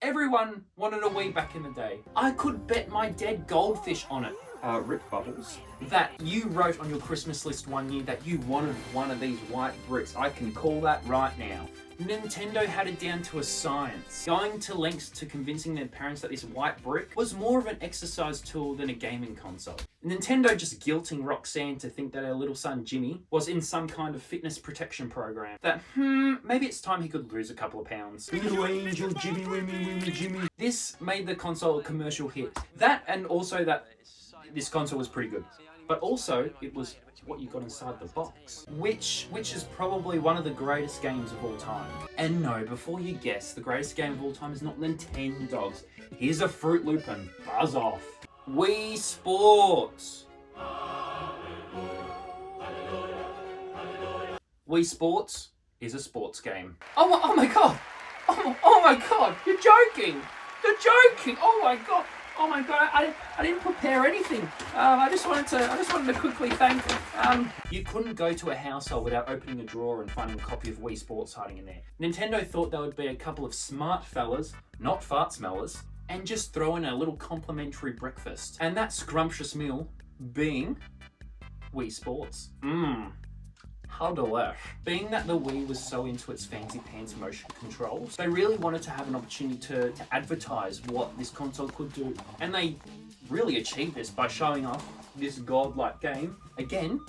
Everyone wanted a Wii back in the day. I could bet my dead goldfish on it. Rip Bubbles. That you wrote on your Christmas list one year that you wanted one of these white bricks. I can call that right now. Nintendo had it down to a science, going to lengths to convincing their parents that this white brick was more of an exercise tool than a gaming console. Nintendo just guilting Roxanne to think that her little son Jimmy was in some kind of fitness protection program. That, maybe it's time he could lose a couple of pounds. Little angel Jimmy, Jimmy. This made the console a commercial hit. That, and also that this console was pretty good. But also, it was what you got inside the box, which is probably one of the greatest games of all time. And no, before you guess, the greatest game of all time is not Nintendo's. Here's a Fruit Loop and buzz off. Wii Sports. Wii Sports is a sports game. Oh my god! Oh my god! You're joking! You're joking! Oh my god! Oh my god, I didn't prepare anything. I just wanted to quickly thank you couldn't go to a household without opening a drawer and finding a copy of Wii Sports hiding in there. Nintendo thought there would be a couple of smart fellas, not fart smellers, and just throw in a little complimentary breakfast. And that scrumptious meal being Wii Sports. How delish. Being that the Wii was so into its fancy pants motion controls, they really wanted to have an opportunity to advertise what this console could do. And they really achieved this by showing off this godlike game. Again,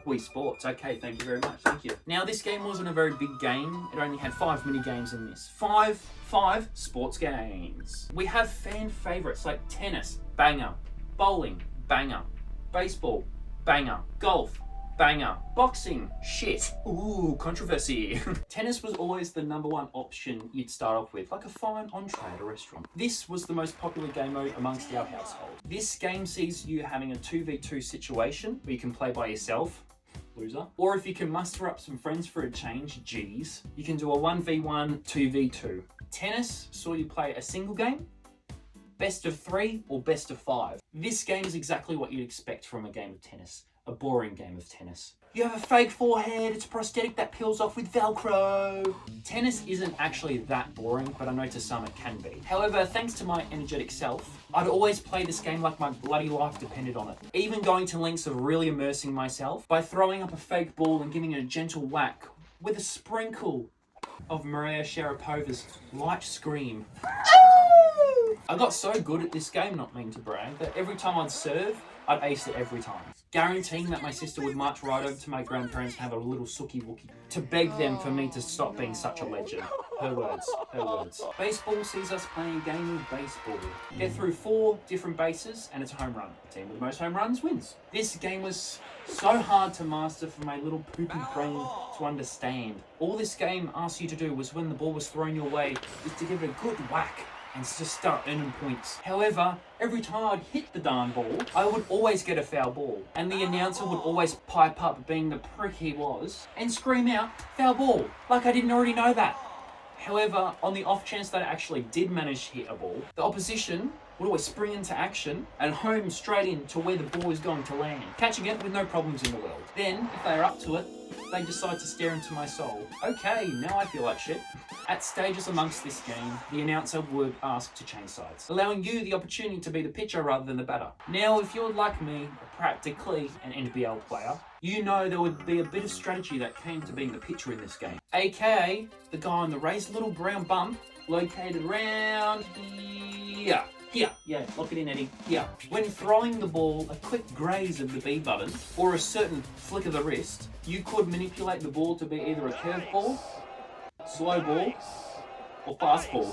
Wii Sports. Okay, thank you very much, thank you. Now, this game wasn't a very big game. It only had 5 mini games in this. Five sports games. We have fan favorites like tennis, banger, bowling, banger, baseball, banger, golf, banger, boxing, shit. Ooh, controversy. Tennis was always the #1 option you'd start off with, like a fine entree at a restaurant. This was the most popular game mode amongst our household. This game sees you having a 2v2 situation where you can play by yourself, loser, or if you can muster up some friends for a change, G's, you can do a 1v1, 2v2. Tennis saw you play a single game, best of 3, or best of 5. This game is exactly what you'd expect from a game of tennis. A boring game of tennis. You have a fake forehead, it's a prosthetic that peels off with Velcro. Tennis isn't actually that boring, but I know to some it can be. However, thanks to my energetic self, I'd always play this game like my bloody life depended on it. Even going to lengths of really immersing myself by throwing up a fake ball and giving it a gentle whack with a sprinkle of Maria Sharapova's light scream. I got so good at this game, not mean to brag, that every time I'd serve, I'd ace it every time. Guaranteeing that my sister would march right over to my grandparents and have a little sookie wookie to beg them for me to stop being such a legend. Her words. Baseball sees us playing a game of baseball. Get through 4 different bases and it's a home run. The team with the most home runs wins. This game was so hard to master for my little poopy brain to understand. All this game asked you to do was when the ball was thrown your way is to give it a good whack and just start earning points. However, every time I'd hit the darn ball, I would always get a foul ball. And the announcer would always pipe up, being the prick he was, and scream out, foul ball, like I didn't already know that. However, on the off chance that I actually did manage to hit a ball, the opposition would always spring into action and home straight in to where the ball is going to land, catching it with no problems in the world. Then, if they're up to it, they decide to stare into my soul. Okay, now I feel like shit. At stages amongst this game, the announcer would ask to change sides, allowing you the opportunity to be the pitcher rather than the batter. Now, if you're like me, practically an NBL player, you know there would be a bit of strategy that came to being the pitcher in this game. AKA, the guy on the raised little brown bump located around here. Here, yeah, lock it in, Eddie. Here. When throwing the ball, a quick graze of the B button, or a certain flick of the wrist, you could manipulate the ball to be either a curveball, slow ball, or fast ball.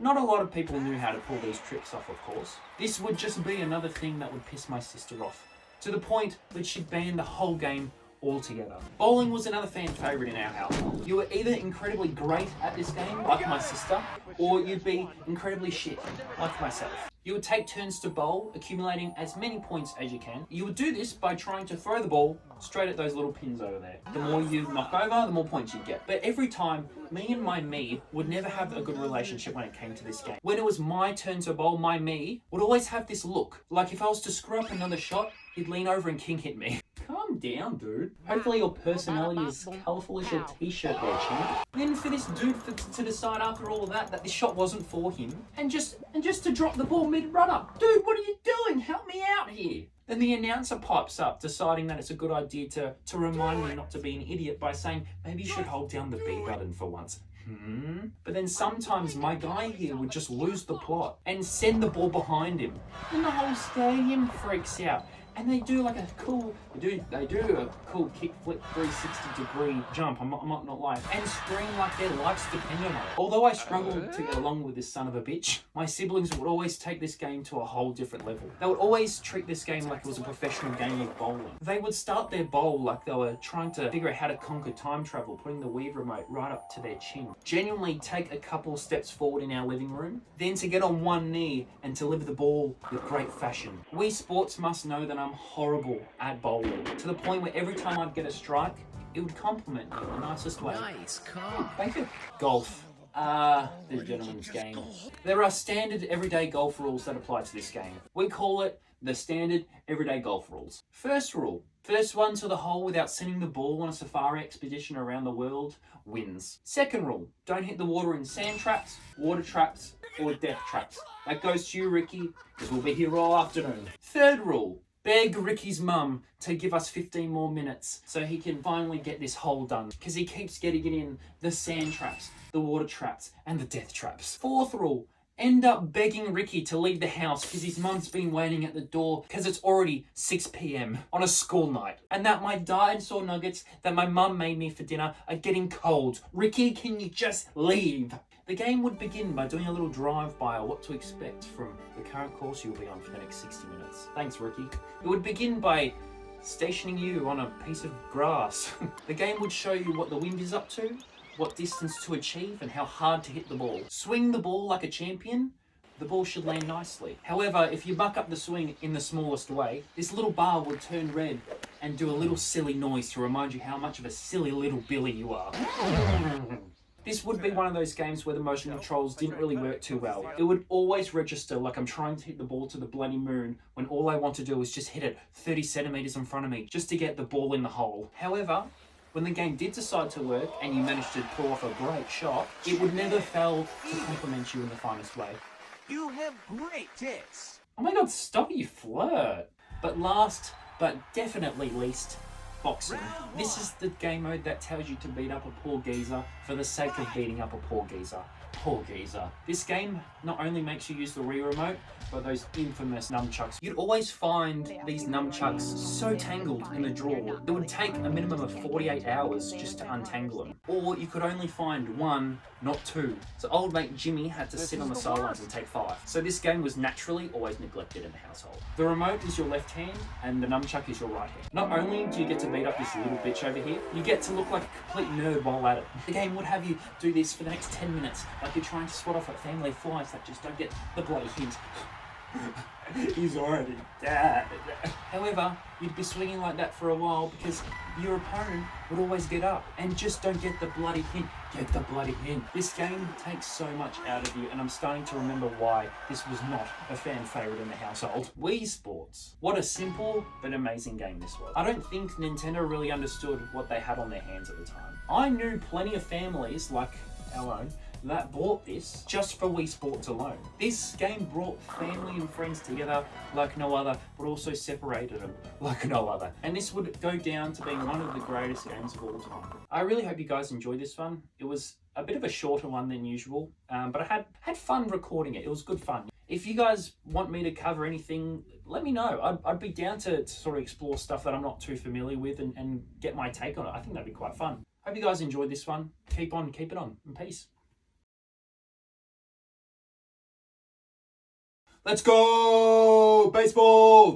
Not a lot of people knew how to pull these tricks off, of course. This would just be another thing that would piss my sister off, to the point that she'd ban the whole game altogether. Bowling was another fan favourite in our household. You were either incredibly great at this game, like my sister, or you'd be incredibly shit, like myself. You would take turns to bowl, accumulating as many points as you can. You would do this by trying to throw the ball straight at those little pins over there. The more you knock over, the more points you get. But every time, me and my me would never have a good relationship when it came to this game. When it was my turn to bowl, my me would always have this look, like if I was to screw up another shot, he'd lean over and king hit me. calm down, dude. Hopefully your personality is colourful as your t-shirt there, champ. Then for this dude to decide after all of that this shot wasn't for him, and just to drop the ball mid-run-up. Dude, what are you doing? Help me out here. Then the announcer pipes up, deciding that it's a good idea to remind me not to be an idiot by saying, maybe you should hold down the B button for once. But then sometimes my guy here would just lose the plot and send the ball behind him. And the whole stadium freaks out. And they do like a cool, they do a cool kick flip 360-degree jump, I'm not lying, and scream like their lives depend on it. Although I struggled to get along with this son of a bitch, my siblings would always take this game to a whole different level. They would always treat this game like it was a professional game of bowling. They would start their bowl like they were trying to figure out how to conquer time travel, putting the Wii remote right up to their chin. Genuinely take a couple steps forward in our living room, then to get on one knee and deliver the ball with great fashion. Wii Sports must know that I'm horrible at bowling, to the point where every time I'd get a strike, it would compliment me in the nicest way. Nice call. Thank you. Golf. The gentleman's game. There are standard everyday golf rules that apply to this game. We call it the standard everyday golf rules. First rule. First one to the hole without sending the ball on a safari expedition around the world wins. Second rule. Don't hit the water in sand traps, water traps, or death traps. That goes to you, Ricky, because we'll be here all afternoon. Third rule. Beg Ricky's mum to give us 15 more minutes so he can finally get this hole done, because he keeps getting it in the sand traps, the water traps, and the death traps. Fourth rule, end up begging Ricky to leave the house because his mum's been waiting at the door because it's already 6 p.m. on a school night, and that my dinosaur nuggets that my mum made me for dinner are getting cold. Ricky, can you just leave? The game would begin by doing a little drive-by of what to expect from the current course you'll be on for the next 60 minutes. Thanks, Ricky. It would begin by stationing you on a piece of grass. The game would show you what the wind is up to, what distance to achieve, and how hard to hit the ball. Swing the ball like a champion, the ball should land nicely. However, if you muck up the swing in the smallest way, this little bar would turn red and do a little silly noise to remind you how much of a silly little Billy you are. This would be one of those games where the motion controls didn't really work too well. It would always register like I'm trying to hit the ball to the bloody moon when all I want to do is just hit it 30 centimeters in front of me just to get the ball in the hole. However, when the game did decide to work and you managed to pull off a great shot, it would never fail to compliment you in the finest way. You have great tits. Oh my god, stop, you flirt. But last, but definitely least, boxing. This is the game mode that tells you to beat up a poor geezer for the sake of beating up a poor geezer. Poor geezer. This game not only makes you use the Wii remote, but those infamous nunchucks. You'd always find these nunchucks so tangled in the drawer, it would take a minimum of 48 hours just to untangle them. Or you could only find one, not two. So old mate Jimmy had to sit on the sidelines and take 5. So this game was naturally always neglected in the household. The remote is your left hand and the nunchuck is your right hand. Not only do you get to beat up this little bitch over here, you get to look like a complete nerd while at it. The game would have you do this for the next 10 minutes, like you're trying to swat off at family flies that just don't get the bloody hint. He's already dead. However, you'd be swinging like that for a while because your opponent would always get up and just don't get the bloody hint. Get the bloody hint. This game takes so much out of you, and I'm starting to remember why this was not a fan favourite in the household. Wii Sports. What a simple but amazing game this was. I don't think Nintendo really understood what they had on their hands at the time. I knew plenty of families, like our own, that bought this just for Wii Sports alone. This game brought family and friends together like no other, but also separated them like no other. And this would go down to being one of the greatest games of all time. I really hope you guys enjoyed this one. It was a bit of a shorter one than usual, but I had fun recording it. It was good fun. If you guys want me to cover anything, let me know. I'd be down to sort of explore stuff that I'm not too familiar with and get my take on it. I think that'd be quite fun. Hope you guys enjoyed this one. Keep on, keep it on, and peace. Let's go, baseball!